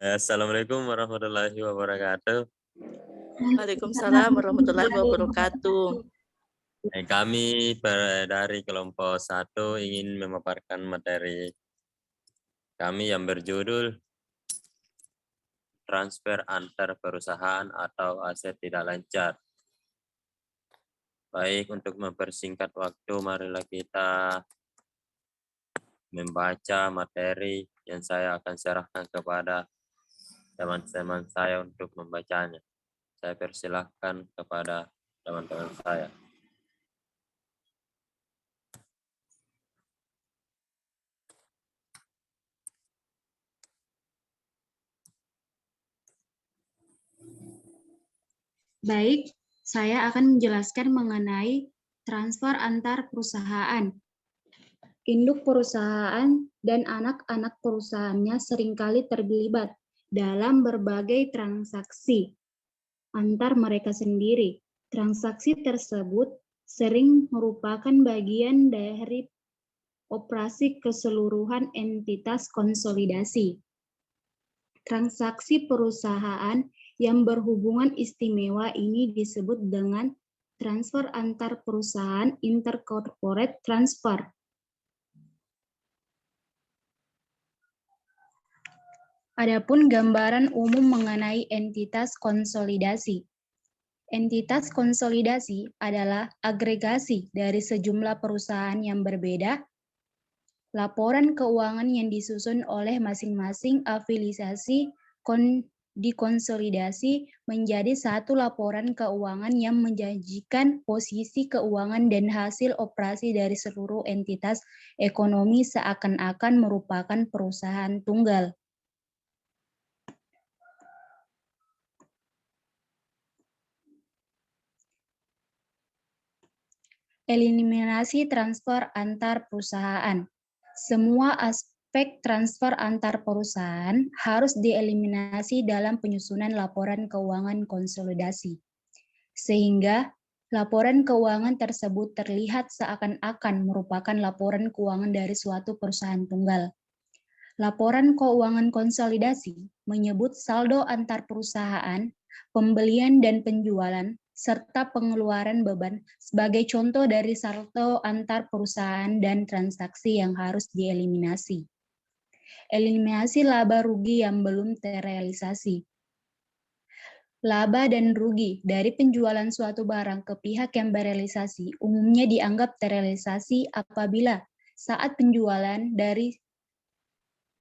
Assalamualaikum warahmatullahi wabarakatuh. Waalaikumsalam warahmatullahi wabarakatuh. Kami dari kelompok 1 ingin memaparkan materi kami yang berjudul transfer antar perusahaan atau aset tidak lancar. Baik, untuk mempersingkat waktu, marilah kita membaca materi yang saya akan serahkan kepada teman-teman saya untuk membacanya. Saya persilahkan kepada teman-teman saya. Baik, saya akan menjelaskan mengenai transfer antar perusahaan. Induk perusahaan dan anak-anak perusahaannya seringkali terlibat dalam berbagai transaksi antar mereka sendiri. Transaksi tersebut sering merupakan bagian dari operasi keseluruhan entitas konsolidasi. Transaksi perusahaan yang berhubungan istimewa ini disebut dengan transfer antar perusahaan, intercorporate transfer. Adapun gambaran umum mengenai entitas konsolidasi. Entitas konsolidasi adalah agregasi dari sejumlah perusahaan yang berbeda. Laporan keuangan yang disusun oleh masing-masing afiliasi dikonsolidasi menjadi satu laporan keuangan yang menjanjikan posisi keuangan dan hasil operasi dari seluruh entitas ekonomi seakan-akan merupakan perusahaan tunggal. Eliminasi transfer antar perusahaan. Semua aspek transfer antar perusahaan harus dieliminasi dalam penyusunan laporan keuangan konsolidasi, sehingga laporan keuangan tersebut terlihat seakan-akan merupakan laporan keuangan dari suatu perusahaan tunggal. Laporan keuangan konsolidasi menyebut saldo antar perusahaan, pembelian dan penjualan, serta pengeluaran beban sebagai contoh dari saldo antar perusahaan dan transaksi yang harus dieliminasi. Eliminasi laba rugi yang belum terrealisasi. Laba dan rugi dari penjualan suatu barang ke pihak yang berealisasi umumnya dianggap terrealisasi apabila saat penjualan dari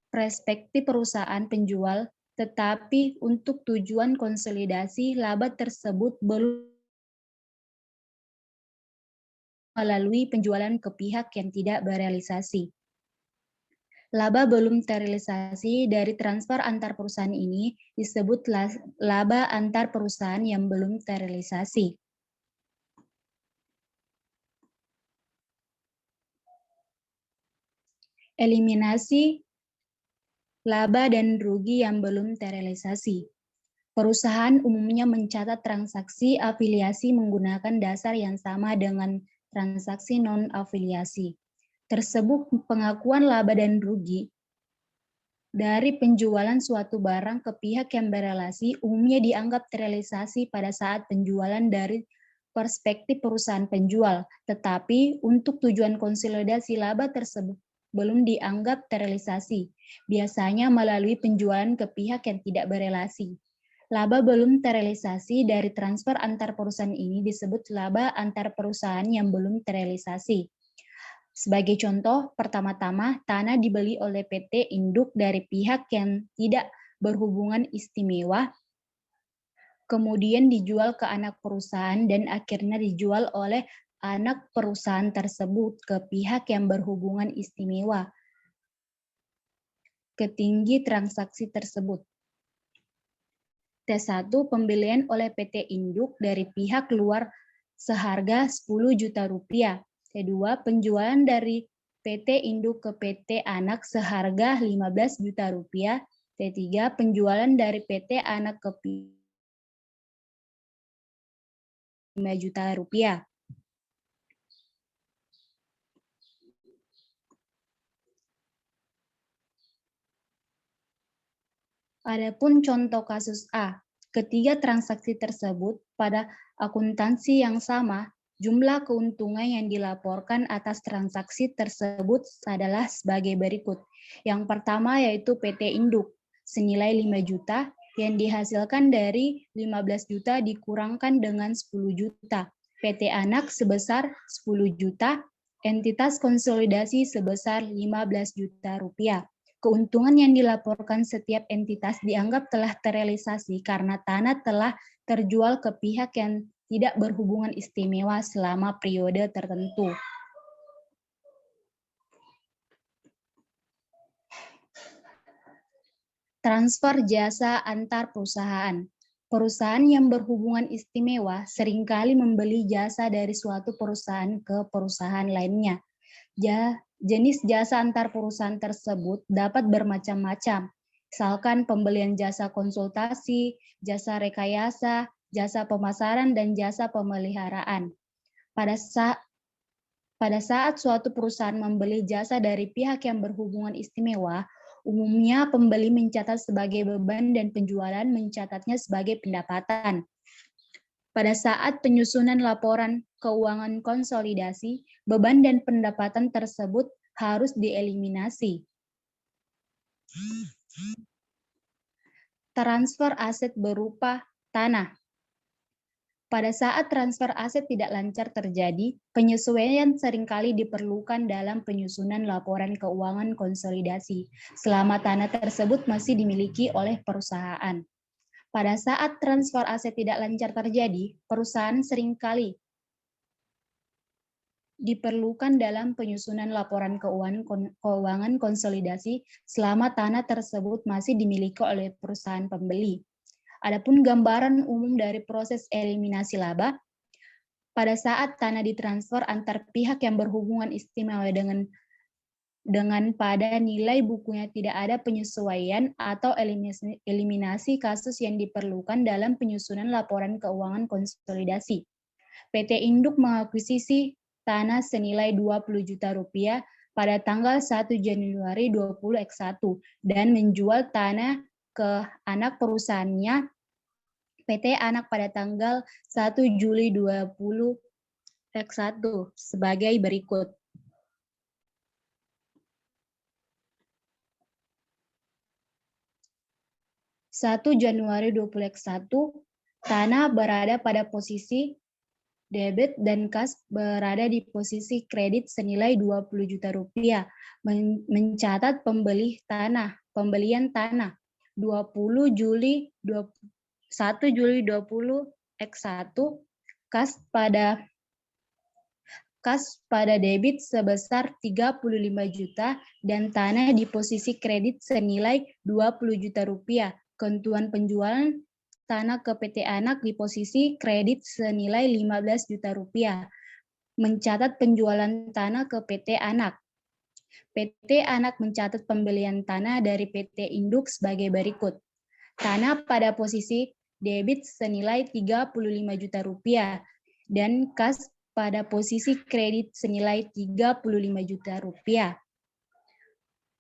perspektif perusahaan penjual, tetapi untuk tujuan konsolidasi laba tersebut belum melalui penjualan ke pihak yang tidak berealisasi. Laba belum terrealisasi dari transfer antar perusahaan ini disebut laba antar perusahaan yang belum terrealisasi. Eliminasi laba dan rugi yang belum terrealisasi. Perusahaan umumnya mencatat transaksi afiliasi menggunakan dasar yang sama dengan transaksi non-afiliasi. Tersebut pengakuan laba dan rugi dari penjualan suatu barang ke pihak yang berelasi umumnya dianggap terrealisasi pada saat penjualan dari perspektif perusahaan penjual, tetapi untuk tujuan konsolidasi laba tersebut belum dianggap terrealisasi, biasanya melalui penjualan ke pihak yang tidak berelasi. Laba belum terrealisasi dari transfer antar perusahaan ini disebut laba antar perusahaan yang belum terrealisasi. Sebagai contoh, pertama-tama tanah dibeli oleh PT induk dari pihak yang tidak berhubungan istimewa, kemudian dijual ke anak perusahaan dan akhirnya dijual oleh anak perusahaan tersebut ke pihak yang berhubungan istimewa. Ketinggi transaksi tersebut. T1, pembelian oleh PT induk dari pihak luar seharga 10 juta rupiah. T2, penjualan dari PT induk ke PT anak seharga 15 juta rupiah. T3, penjualan dari PT anak ke 5 juta rupiah. Adapun contoh kasus A, ketiga transaksi tersebut pada akuntansi yang sama, jumlah keuntungan yang dilaporkan atas transaksi tersebut adalah sebagai berikut. Yang pertama yaitu PT Induk, senilai 5 juta, yang dihasilkan dari 15 juta dikurangkan dengan 10 juta. PT Anak sebesar 10 juta, entitas konsolidasi sebesar 15 juta rupiah. Keuntungan yang dilaporkan setiap entitas dianggap telah terrealisasi karena tanah telah terjual ke pihak yang tidak berhubungan istimewa selama periode tertentu. Transfer jasa antar perusahaan. Perusahaan yang berhubungan istimewa seringkali membeli jasa dari suatu perusahaan ke perusahaan lainnya. Jenis jasa antar perusahaan tersebut dapat bermacam-macam, misalkan pembelian jasa konsultasi, jasa rekayasa, jasa pemasaran, dan jasa pemeliharaan. Pada saat suatu perusahaan membeli jasa dari pihak yang berhubungan istimewa, umumnya pembeli mencatat sebagai beban dan penjualan mencatatnya sebagai pendapatan. Pada saat penyusunan laporan keuangan konsolidasi, beban dan pendapatan tersebut harus dieliminasi. Transfer aset berupa tanah. Pada saat transfer aset tidak lancar terjadi, penyesuaian seringkali diperlukan dalam penyusunan laporan keuangan konsolidasi, selama tanah tersebut masih dimiliki oleh perusahaan. Pada saat transfer aset tidak lancar terjadi, perusahaan seringkali diperlukan dalam penyusunan laporan keuangan konsolidasi selama tanah tersebut masih dimiliki oleh perusahaan pembeli. Adapun gambaran umum dari proses eliminasi laba, pada saat tanah ditransfer antar pihak yang berhubungan istimewa dengan pada nilai bukunya tidak ada penyesuaian atau eliminasi kasus yang diperlukan dalam penyusunan laporan keuangan konsolidasi. PT Induk mengakuisisi tanah senilai 20 juta rupiah pada tanggal 1 Januari 2021 dan menjual tanah ke anak perusahaannya PT Anak pada tanggal 1 Juli 2021 sebagai berikut. 1 Januari 2021, tanah berada pada posisi debit dan kas berada di posisi kredit senilai 20 juta rupiah. Mencatat pembelian tanah 1 Juli 2021, kas pada debit sebesar 35 juta dan tanah di posisi kredit senilai 20 juta rupiah. Keuntungan penjualan tanah ke PT Anak di posisi kredit senilai 15 juta rupiah. Mencatat penjualan tanah ke PT Anak. PT Anak mencatat pembelian tanah dari PT Induk sebagai berikut. Tanah pada posisi debit senilai 35 juta rupiah dan kas pada posisi kredit senilai 35 juta rupiah.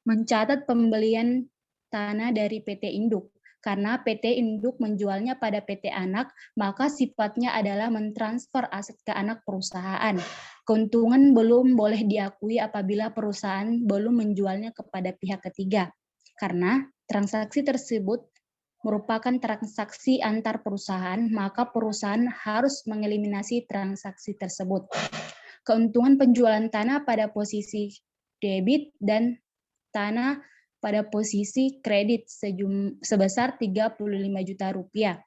Mencatat pembelian tanah dari PT Induk. Karena PT Induk menjualnya pada PT Anak, maka sifatnya adalah mentransfer aset ke anak perusahaan. Keuntungan belum boleh diakui apabila perusahaan belum menjualnya kepada pihak ketiga. Karena transaksi tersebut merupakan transaksi antar perusahaan, maka perusahaan harus mengeliminasi transaksi tersebut. Keuntungan penjualan tanah pada posisi debit dan tanah pada posisi kredit sebesar 35 juta rupiah.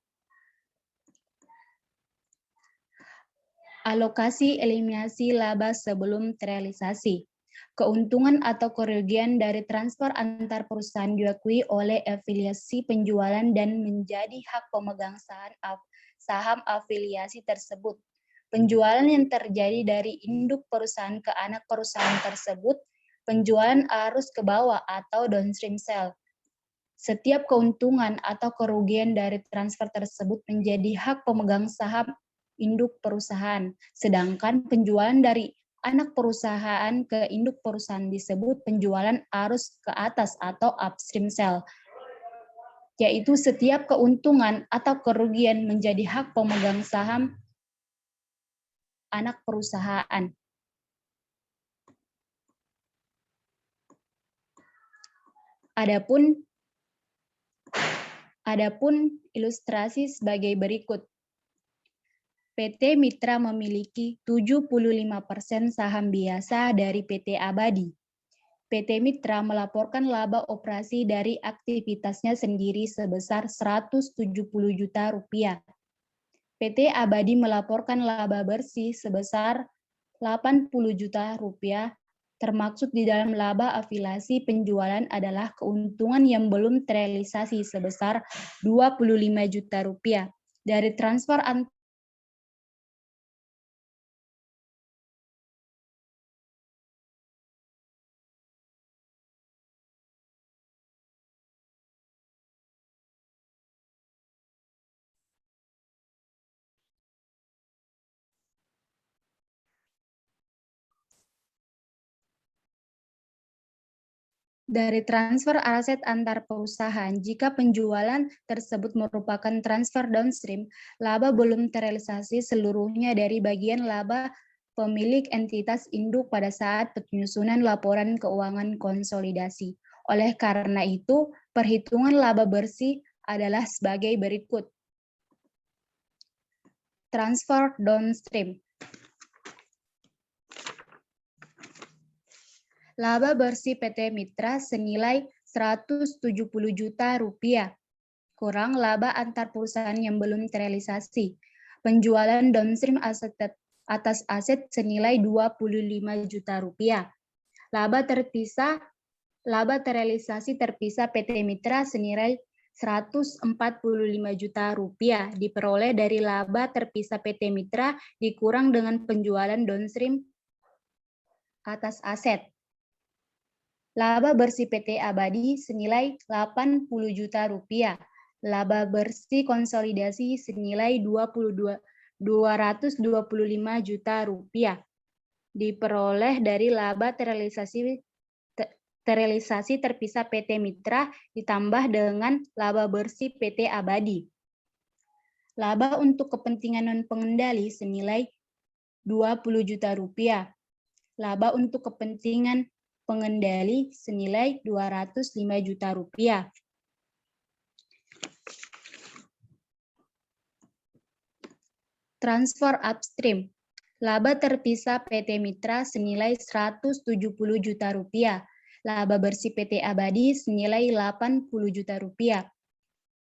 Alokasi eliminasi laba sebelum terrealisasi. Keuntungan atau kerugian dari transfer antar perusahaan diakui oleh afiliasi penjualan dan menjadi hak pemegang saham afiliasi tersebut. Penjualan yang terjadi dari induk perusahaan ke anak perusahaan tersebut, penjualan arus ke bawah atau downstream sale. Setiap keuntungan atau kerugian dari transfer tersebut menjadi hak pemegang saham induk perusahaan, sedangkan penjualan dari anak perusahaan ke induk perusahaan disebut penjualan arus ke atas atau upstream sale. yaitu setiap keuntungan atau kerugian menjadi hak pemegang saham anak perusahaan. Adapun ilustrasi sebagai berikut. PT Mitra memiliki 75% saham biasa dari PT Abadi. PT Mitra melaporkan laba operasi dari aktivitasnya sendiri sebesar 170 juta rupiah. PT Abadi melaporkan laba bersih sebesar 80 juta rupiah, termaksud di dalam laba afiliasi penjualan adalah keuntungan yang belum terrealisasi sebesar 25 juta rupiah dari transfer dari transfer aset antar perusahaan. Jika penjualan tersebut merupakan transfer downstream, laba belum terrealisasi seluruhnya dari bagian laba pemilik entitas induk pada saat penyusunan laporan keuangan konsolidasi. Oleh karena itu, perhitungan laba bersih adalah sebagai berikut. Transfer downstream. Laba bersih PT Mitra senilai 170 juta rupiah, kurang laba antar perusahaan yang belum terrealisasi. Penjualan downstream atas aset senilai 25 juta rupiah. Laba terrealisasi terpisah PT Mitra senilai 145 juta rupiah diperoleh dari laba terpisah PT Mitra dikurang dengan penjualan downstream atas aset. Laba bersih PT Abadi senilai 80 juta rupiah. Laba bersih konsolidasi senilai 225 juta rupiah. Diperoleh dari laba terrealisasi terpisah PT Mitra ditambah dengan laba bersih PT Abadi. Laba untuk kepentingan non-pengendali senilai 20 juta rupiah. Laba untuk kepentingan pengendali senilai 205 juta rupiah. Transfer upstream. Laba terpisah PT Mitra senilai 170 juta rupiah. Laba bersih PT Abadi senilai 80 juta rupiah.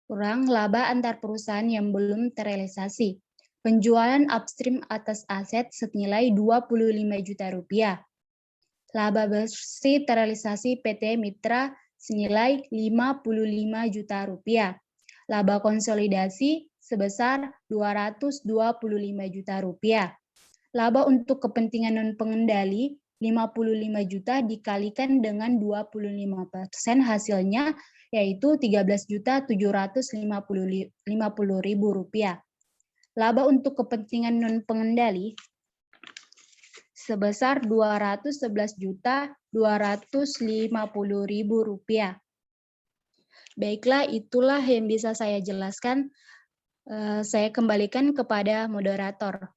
Kurang laba antar perusahaan yang belum terrealisasi. Penjualan upstream atas aset senilai 25 juta rupiah. Laba bersih terrealisasi PT Mitra senilai 55 juta rupiah. Laba konsolidasi sebesar 225 juta rupiah. Laba untuk kepentingan non-pengendali 55 juta dikalikan dengan 25% hasilnya yaitu 13.750.000 rupiah. Laba untuk kepentingan non-pengendali sebesar 211.250.000 rupiah. Baiklah, itulah yang bisa saya jelaskan. Saya kembalikan kepada moderator.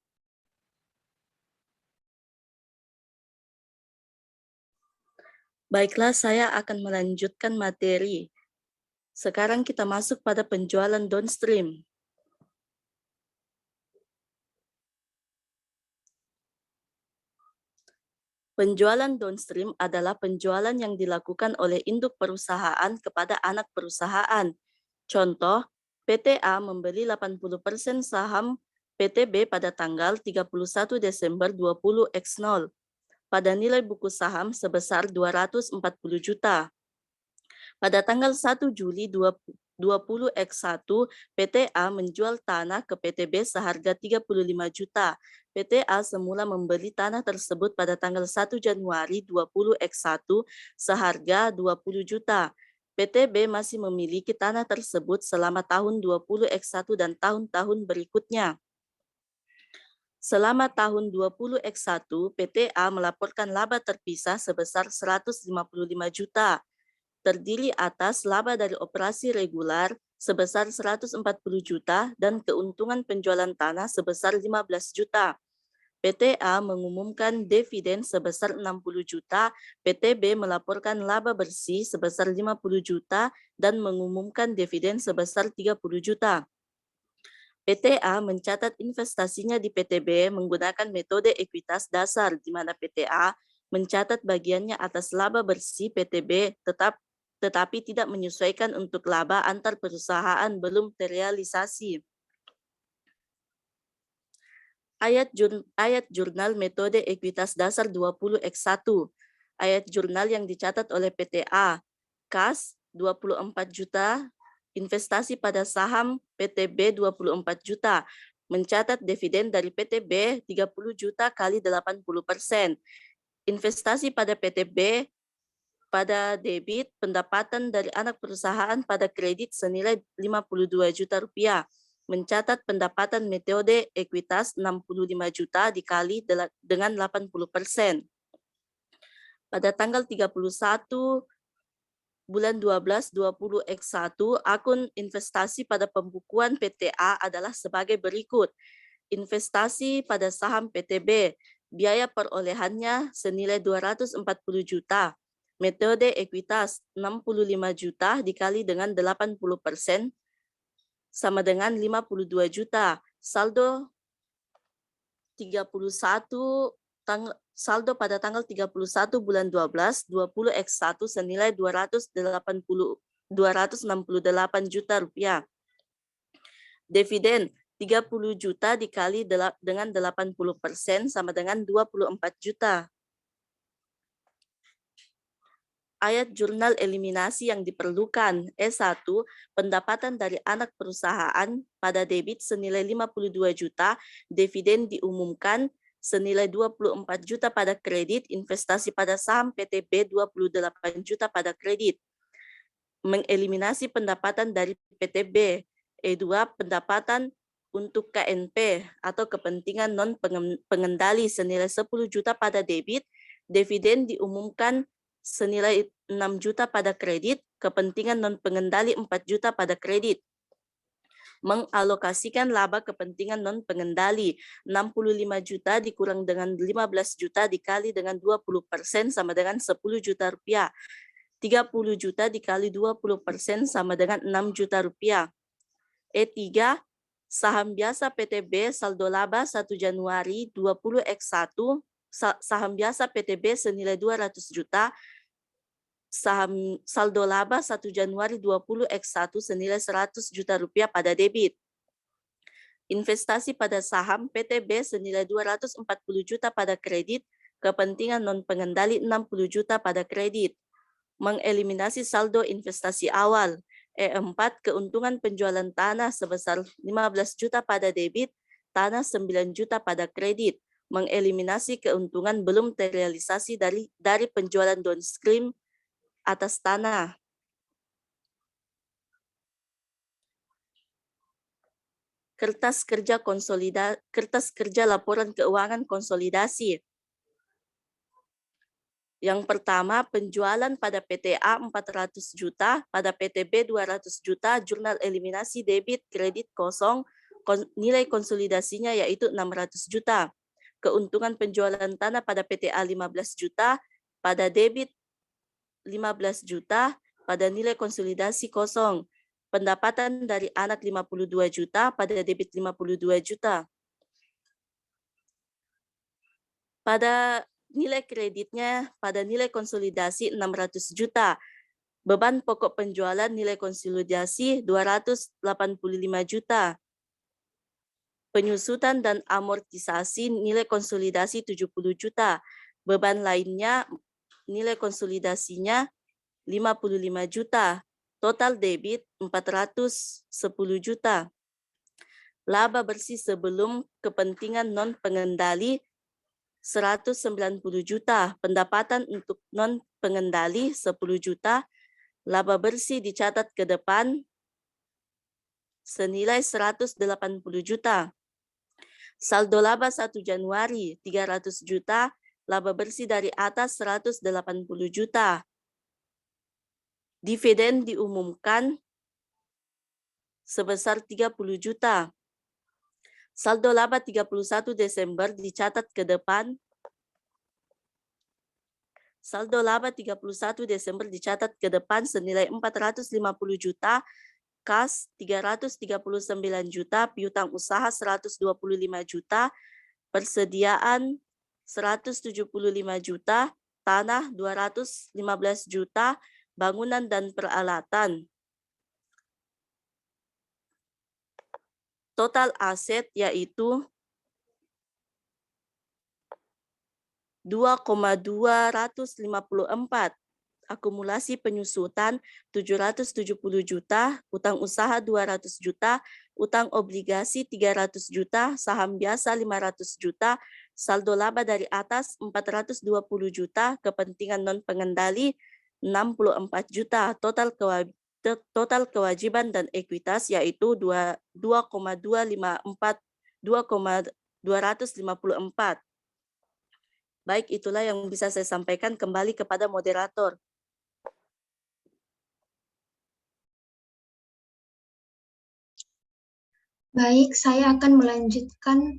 Baiklah, saya akan melanjutkan materi. Sekarang kita masuk pada penjualan downstream. Penjualan downstream adalah penjualan yang dilakukan oleh induk perusahaan kepada anak perusahaan. Contoh, PT A membeli 80% saham PT B pada tanggal 31 Desember 20X0 pada nilai buku saham sebesar 240 juta. Pada tanggal 1 Juli 20X1, PT A menjual tanah ke PT B seharga 35 juta. PT A semula membeli tanah tersebut pada tanggal 1 Januari 20X1 seharga 20 juta. PT B masih memiliki tanah tersebut selama tahun 20X1 dan tahun-tahun berikutnya. Selama tahun 20X1, PT A melaporkan laba terpisah sebesar 155 juta. terdiri atas laba dari operasi regular sebesar 140 juta dan keuntungan penjualan tanah sebesar 15 juta. PT A mengumumkan dividen sebesar 60 juta, PT B melaporkan laba bersih sebesar 50 juta dan mengumumkan dividen sebesar 30 juta. PT A mencatat investasinya di PT B menggunakan metode ekuitas dasar, di mana PT A mencatat bagiannya atas laba bersih PT B tetapi tidak menyesuaikan untuk laba antar perusahaan belum terrealisasi. Ayat jurnal metode ekuitas dasar 20X1. Ayat jurnal yang dicatat oleh PT A. Kas 24 juta, investasi pada saham PT B 24 juta, mencatat dividen dari PT B 30 juta kali 80%. Investasi pada PT B pada debit pendapatan dari anak perusahaan pada kredit senilai 52 juta rupiah. Mencatat pendapatan metode ekuitas 65 juta dikali dengan 80%. Pada tanggal 31 bulan 12 20X1, akun investasi pada pembukuan PT A adalah sebagai berikut. Investasi pada saham PT B, biaya perolehannya senilai 240 juta. Metode ekuitas 65 juta dikali dengan 80% sama dengan 52 juta. Saldo 31 saldo pada tanggal 31 bulan 12 20X1 senilai 268 juta rupiah. Dividen 30 juta dikali dengan 80% sama dengan 24 juta. Ayat jurnal eliminasi yang diperlukan. E1, pendapatan dari anak perusahaan pada debit senilai 52 juta, dividen diumumkan senilai 24 juta pada kredit, investasi pada saham PT B 28 juta pada kredit. Mengeliminasi pendapatan dari PT B. E2, pendapatan untuk KNP atau kepentingan non-pengendali senilai 10 juta pada debit, dividen diumumkan senilai 6 juta pada kredit, kepentingan non-pengendali 4 juta pada kredit. Mengalokasikan laba kepentingan non-pengendali 65 juta dikurang dengan 15 juta dikali dengan 20% sama dengan 10 juta rupiah. 30 juta dikali 20% sama dengan 6 juta rupiah. E3, saham biasa PT B saldo laba 1 Januari 20X1, saham biasa PT B senilai 200 juta, saham saldo laba 1 Januari 20X1 senilai 100 juta rupiah pada debit. Investasi pada saham PT B senilai 240 juta pada kredit, kepentingan non-pengendali 60 juta pada kredit. Mengeliminasi saldo investasi awal. E4, keuntungan penjualan tanah sebesar 15 juta pada debit, tanah 9 juta pada kredit. Mengeliminasi keuntungan belum terrealisasi dari penjualan downstream atas tanah. Kertas kerja laporan keuangan konsolidasi. Yang pertama, penjualan pada PT A 400 juta, pada PT B 200 juta, jurnal eliminasi debit kredit kosong, nilai konsolidasinya yaitu 600 juta. Keuntungan penjualan tanah pada PT A 15 juta, pada debit 15 juta, pada nilai konsolidasi kosong. Pendapatan dari anak 52 juta, pada debit 52 juta. Pada nilai kreditnya, pada nilai konsolidasi 600 juta. Beban pokok penjualan nilai konsolidasi 285 juta. Penyusutan dan amortisasi nilai konsolidasi 70 juta. Beban lainnya nilai konsolidasinya 55 juta. Total debit 410 juta. Laba bersih sebelum kepentingan non-pengendali 190 juta. Pendapatan untuk non-pengendali 10 juta. Laba bersih dicatat ke depan senilai 180 juta. Saldo laba 1 Januari 300 juta. Laba bersih dari atas 180 juta. Dividen diumumkan sebesar 30 juta. Saldo laba 31 Desember dicatat ke depan. Saldo laba 31 Desember dicatat ke depan senilai 450 juta, kas 339 juta, piutang usaha 125 juta, persediaan 175 juta, tanah 215 juta, bangunan dan peralatan. Total aset yaitu 2,254. Akumulasi penyusutan 770 juta, utang usaha 200 juta, utang obligasi 300 juta, saham biasa 500 juta, saldo laba dari atas 420 juta, kepentingan non pengendali 64 juta, total kewajiban dan ekuitas yaitu 2,254. Baik, itulah yang bisa saya sampaikan. Kembali kepada moderator. Baik, saya akan melanjutkan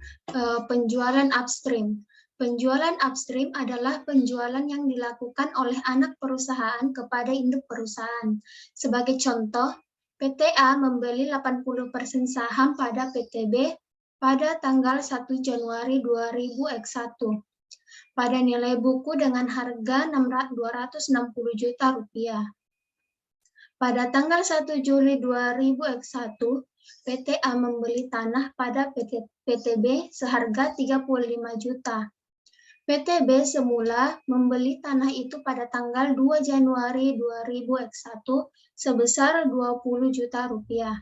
penjualan upstream. Penjualan upstream adalah penjualan yang dilakukan oleh anak perusahaan kepada induk perusahaan. Sebagai contoh, PTA membeli 80% saham pada PTB pada tanggal 1 Januari 2001 pada nilai buku dengan harga 260 juta rupiah. Pada tanggal 1 Juli 2001, PTA membeli tanah pada PTB seharga 35 juta. PTB semula membeli tanah itu pada tanggal 2 Januari 2001 sebesar 20 juta rupiah.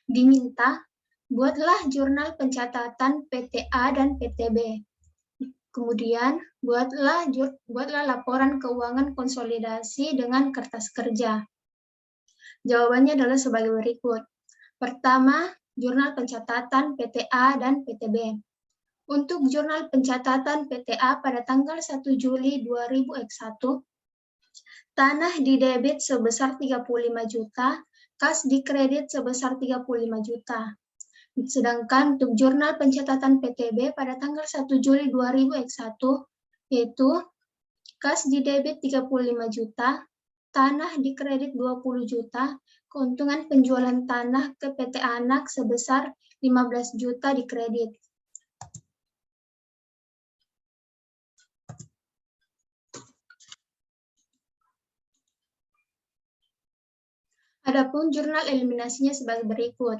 Diminta, buatlah jurnal pencatatan PTA dan PTB. Kemudian, buatlah laporan keuangan konsolidasi dengan kertas kerja. Jawabannya adalah sebagai berikut. Pertama, jurnal pencatatan PTA dan PTB. Untuk jurnal pencatatan PTA pada tanggal 1 Juli 2001, tanah didebit sebesar 35 juta, kas dikredit sebesar 35 juta. Sedangkan untuk jurnal pencatatan PTB pada tanggal 1 Juli 2001, yaitu kas didebit 35 juta, tanah dikredit 20 juta, keuntungan penjualan tanah ke PT Anak sebesar 15 juta dikredit. Adapun jurnal eliminasinya sebagai berikut.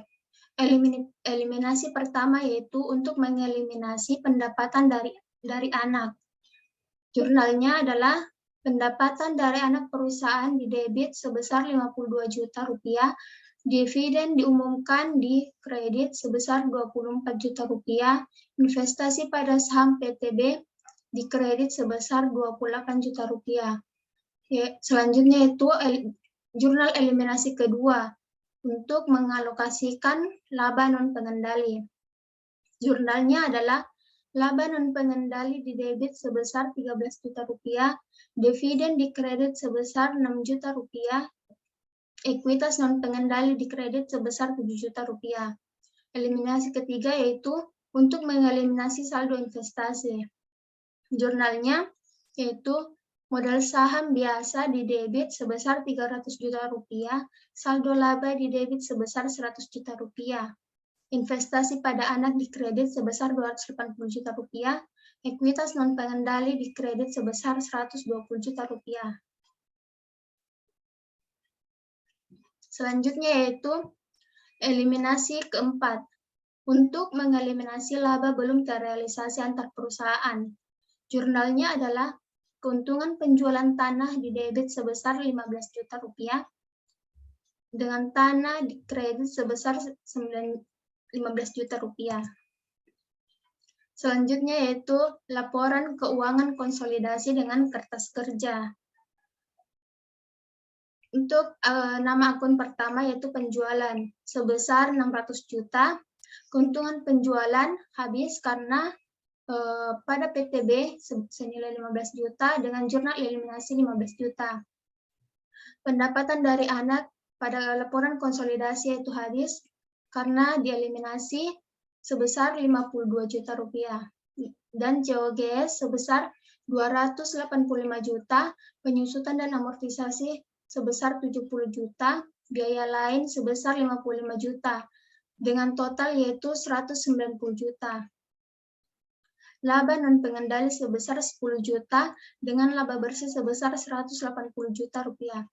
Eliminasi pertama yaitu untuk mengeliminasi pendapatan dari anak. Jurnalnya adalah pendapatan dari anak perusahaan didebit sebesar 52 juta rupiah, dividen diumumkan di kredit sebesar 24 juta rupiah, investasi pada saham PTB di kredit sebesar 28 juta rupiah. Selanjutnya itu jurnal eliminasi kedua untuk mengalokasikan laba non pengendali. Jurnalnya adalah laba non pengendali didebit sebesar 13 juta rupiah, dividen dikredit sebesar 6 juta rupiah, ekuitas non pengendali dikredit sebesar 7 juta rupiah. Eliminasi ketiga yaitu untuk mengeliminasi saldo investasi. Jurnalnya yaitu modal saham biasa didebit sebesar 300 juta rupiah, saldo laba didebit sebesar 100 juta rupiah. Investasi pada anak dikredit sebesar 280 juta rupiah, ekuitas non pengendali dikredit sebesar 120 juta rupiah. Selanjutnya yaitu eliminasi keempat. Untuk mengeliminasi laba belum terrealisasi antar perusahaan. Jurnalnya adalah keuntungan penjualan tanah didebit sebesar 15 juta rupiah, dengan tanah dikredit sebesar 15 juta rupiah. Selanjutnya yaitu laporan keuangan konsolidasi dengan kertas kerja. Untuk nama akun pertama yaitu penjualan sebesar 600 juta, keuntungan penjualan habis karena pada PTB senilai 15 juta dengan jurnal eliminasi 15 juta. Pendapatan dari anak pada laporan konsolidasi yaitu hadis karena dieliminasi sebesar 52 juta rupiah dan COGS sebesar 285 juta, penyusutan dan amortisasi sebesar 70 juta, biaya lain sebesar 55 juta, dengan total yaitu 190 juta. Laba non-pengendali sebesar 10 juta, dengan laba bersih sebesar 180 juta rupiah.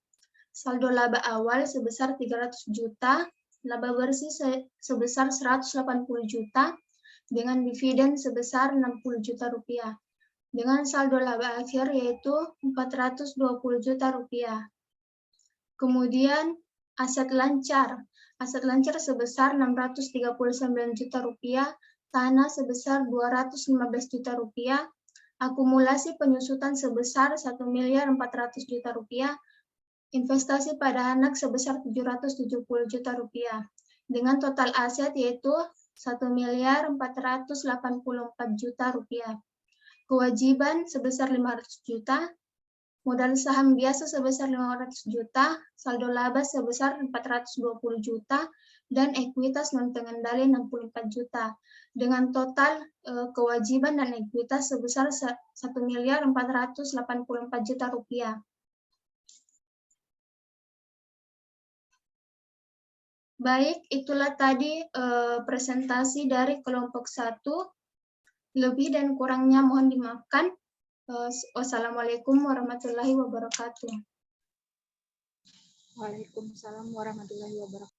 Saldo laba awal sebesar 300 juta, laba bersih sebesar 180 juta, dengan dividen sebesar 60 juta rupiah. Dengan saldo laba akhir yaitu 420 juta rupiah. Kemudian aset lancar. Aset lancar sebesar 639 juta rupiah, tanah sebesar 215 juta rupiah, akumulasi penyusutan sebesar 1.400.000.000 juta rupiah, investasi pada anak sebesar 770 juta rupiah, dengan total aset yaitu 1.484 juta rupiah. Kewajiban sebesar 500 juta, modal saham biasa sebesar 500 juta, saldo laba sebesar 420 juta, dan ekuitas non-pengendali 64 juta, dengan total kewajiban dan ekuitas sebesar 1.484 juta rupiah. Baik, itulah tadi presentasi dari kelompok 1. Lebih dan kurangnya mohon dimaafkan. Wassalamualaikum warahmatullahi wabarakatuh. Waalaikumsalam warahmatullahi wabarakatuh.